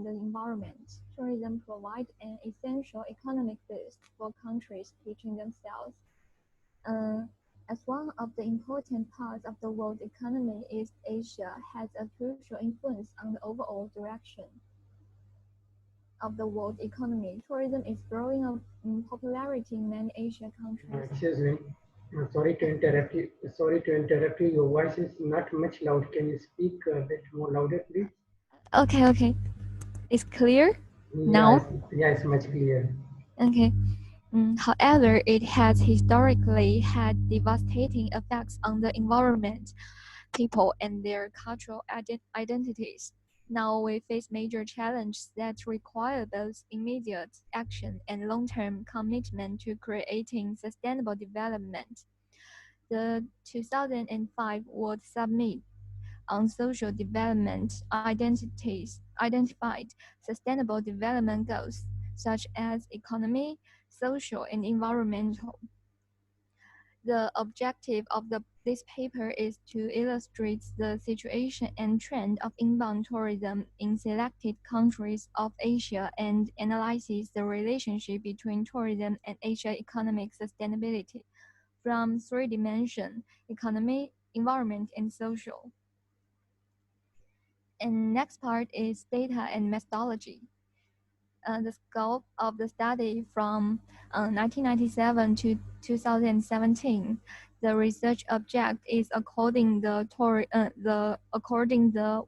the environment. Tourism provides an essential economic boost for countries teaching themselves. As one of the important parts of the world economy, East Asia has a crucial influence on the overall direction of the world economy. Tourism is growing in popularity in many Asian countries. Excuse me. Sorry to interrupt you. Sorry to interrupt you. Your voice is not much loud. Can you speak a bit more louder, please? Okay. It's clear Yes, now? yes, much clearer. Okay. However, it has historically had devastating effects on the environment, people, and their cultural identities. Now we face major challenges that require both immediate action and long-term commitment to creating sustainable development. The 2005 World Summit on Social Development identified sustainable development goals such as economy, social, and environmental. The objective of this paper is to illustrate the situation and trend of inbound tourism in selected countries of Asia and analyzes the relationship between tourism and Asia economic sustainability from three dimensions: economy, environment, and social. And next part is data and methodology. The scope of the study from 1997 to 2017. The research object is according the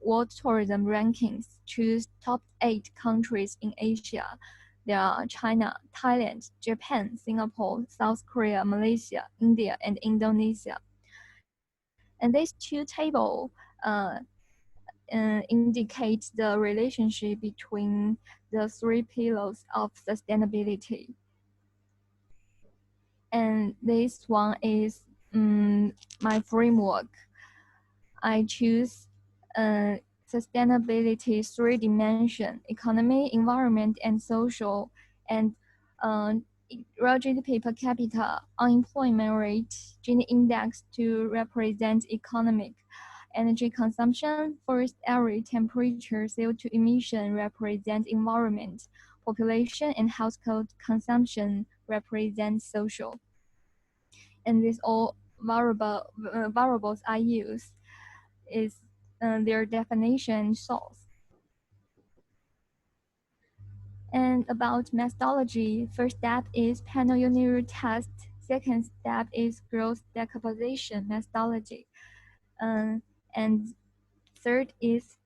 World Tourism Rankings, choose top 8 countries in Asia. There are China, Thailand, Japan, Singapore, South Korea, Malaysia, India, and Indonesia. And these two tables indicate the relationship between the three pillars of sustainability. And this one is my framework. I choose sustainability three dimension: economy, environment, and social, and real GDP per capita, unemployment rate, Gini index to represent economic, energy consumption, forest area, temperature, CO2 emission represent environment, population and household consumption represent social. And these all variables I use is their definition source. And about methodology, first step is panel unit test. Second step is gross decomposition methodology. And third is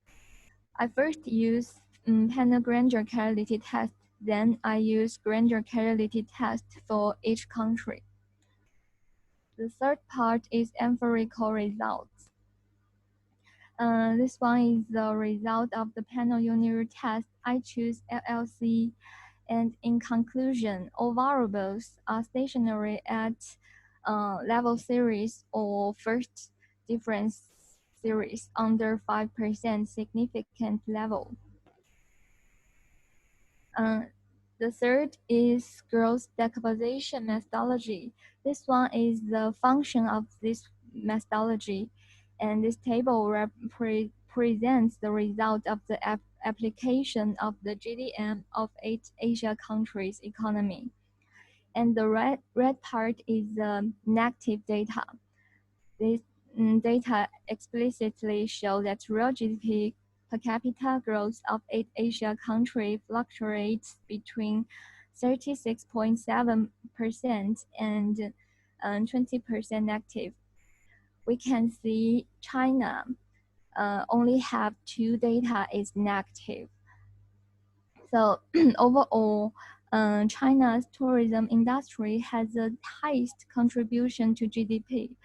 I first use panel granularity test. Then I use granularity test for each country. The third part is empirical results. This one is the result of the panel unit test. I choose LLC, and in conclusion, all variables are stationary at level series or first difference series under 5% significant level. The third is gross decomposition methodology. This one is the function of this methodology, and this table presents the result of the application of the GDM of 8 Asia countries' economy. And the red part is the negative data. This data explicitly show that real GDP per capita growth of 8 Asia countries fluctuates between 36.7% and 20% negative. We can see China only have 2 data is negative. So overall, China's tourism industry has the highest contribution to GDP.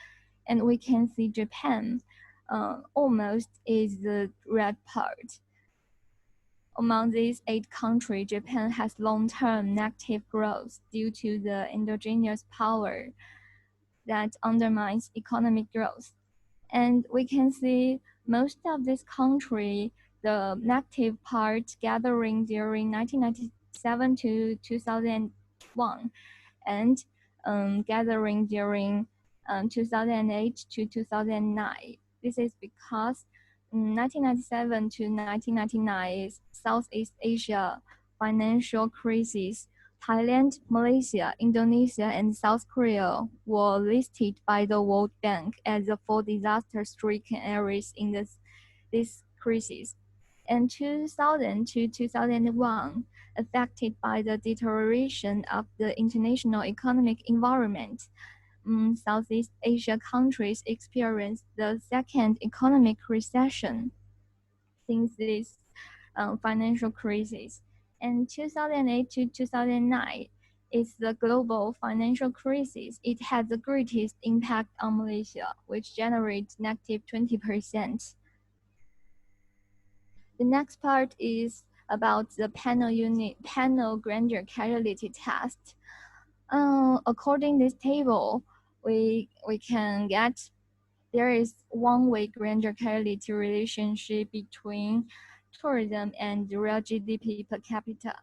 And we can see Japan almost is the red part. Among these 8 countries, Japan has long-term negative growth due to the endogenous power that undermines economic growth. And we can see most of this country, the negative part gathering during 1997 to 2001 and gathering during 2008 to 2009. This is because 1997 to 1999 is Southeast Asia financial crisis. Thailand, Malaysia, Indonesia, and South Korea were listed by the World Bank as the four disaster-stricken areas in this crisis. And 2000 to 2001, affected by the deterioration of the international economic environment, Southeast Asia countries experienced the second economic recession since this financial crisis. And 2008 to 2009 is the global financial crisis. It had the greatest impact on Malaysia, which generates negative 20%. The next part is about the panel grandeur causality test. According this table, we can get there is one-way grandeur causality relationship between tourism and real GDP per capita.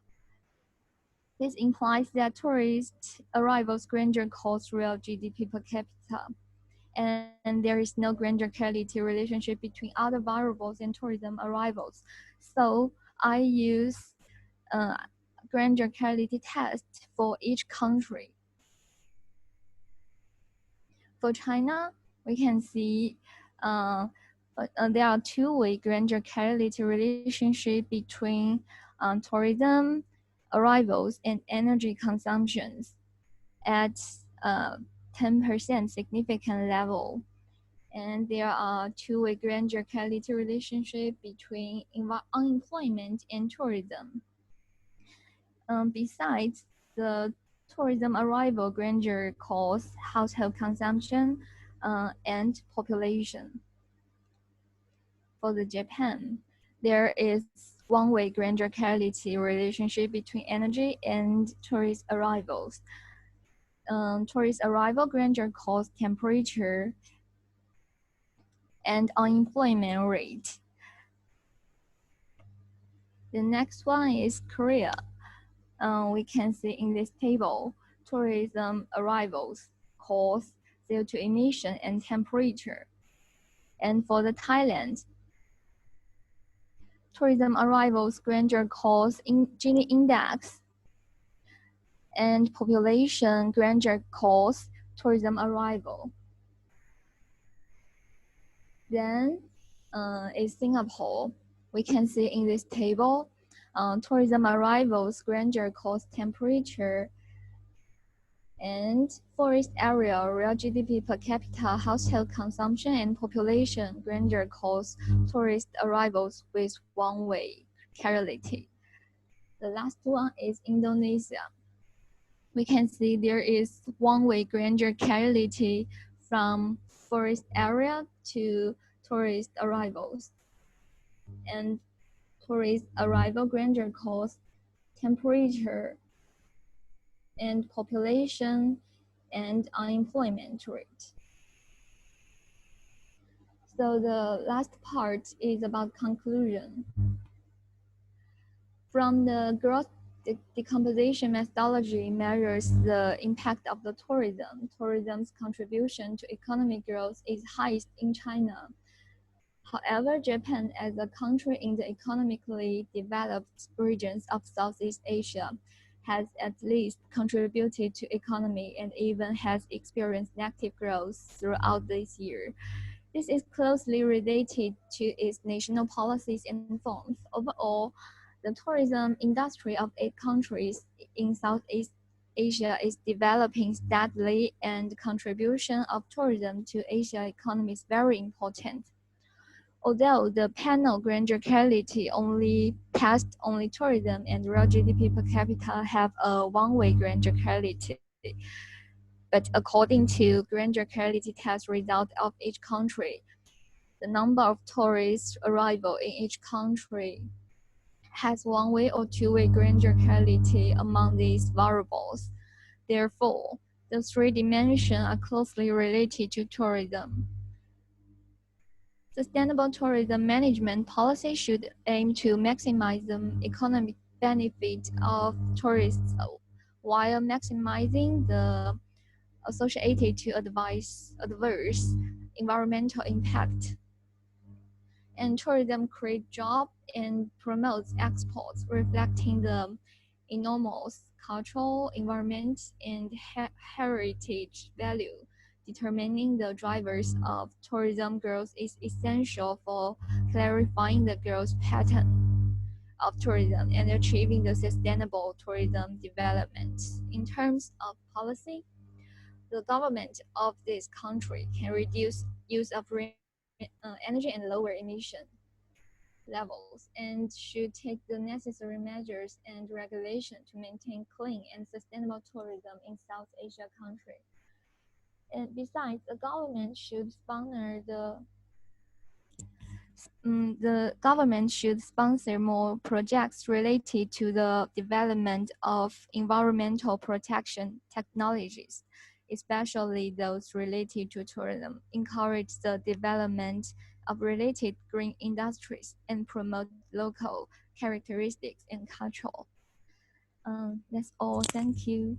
This implies that tourist arrivals grandeur cause real GDP per capita, and there is no grandeur causality relationship between other variables and tourism arrivals. So I use a grandeur causality test for each country. For China, we can see there are two-way grandeur causality relationship between tourism arrivals and energy consumptions at 10% significant level. And there are two-way grandeur causality relationship between unemployment and tourism. Besides, the tourism arrival grandeur costs household consumption and population. For the Japan, there is one-way grandeur causality relationship between energy and tourist arrivals. Tourist arrival grandeur cost temperature and unemployment rate. The next one is Korea. We can see in this table, tourism arrivals cost, CO2 emission, and temperature. And for the Thailand, tourism arrivals grandeur cost in Gini index and population grandeur cost tourism arrival. Then is Singapore. We can see in this table, tourism arrivals grandeur cost temperature and forest area, real GDP per capita, household consumption, and population grandeur cost tourist arrivals with one-way causality. The last one is Indonesia. We can see there is one-way grandeur causality from forest area to tourist arrivals. And tourist arrival grandeur cost temperature and population and unemployment rate. So the last part is about conclusion. From the growth decomposition methodology measures the impact of the tourism. Tourism's contribution to economic growth is highest in China. However, Japan, as a country in the economically developed regions of Southeast Asia, has at least contributed to economy and even has experienced negative growth throughout this year. This is closely related to its national policies and forms. Overall, the tourism industry of 8 countries in Southeast Asia is developing steadily, and the contribution of tourism to Asia economy is very important. Although the panel grandeur causality only test only tourism and real GDP per capita have a one-way grandeur causality. But according to grandeur causality test result of each country, the number of tourist arrival in each country has one-way or two-way grandeur causality among these variables. Therefore, the three dimensions are closely related to tourism. Sustainable tourism management policy should aim to maximize the economic benefit of tourists while maximizing the associated to adverse environmental impact. And tourism creates jobs and promotes exports, reflecting the enormous cultural, environment, and heritage value. Determining the drivers of tourism growth is essential for clarifying the growth pattern of tourism and achieving the sustainable tourism development. In terms of policy, the government of this country can reduce use of energy and lower emission levels and should take the necessary measures and regulation to maintain clean and sustainable tourism in South Asia countries. And besides, the government should sponsor more projects related to the development of environmental protection technologies, especially those related to tourism, encourage the development of related green industries, and promote local characteristics and culture. That's all. Thank you.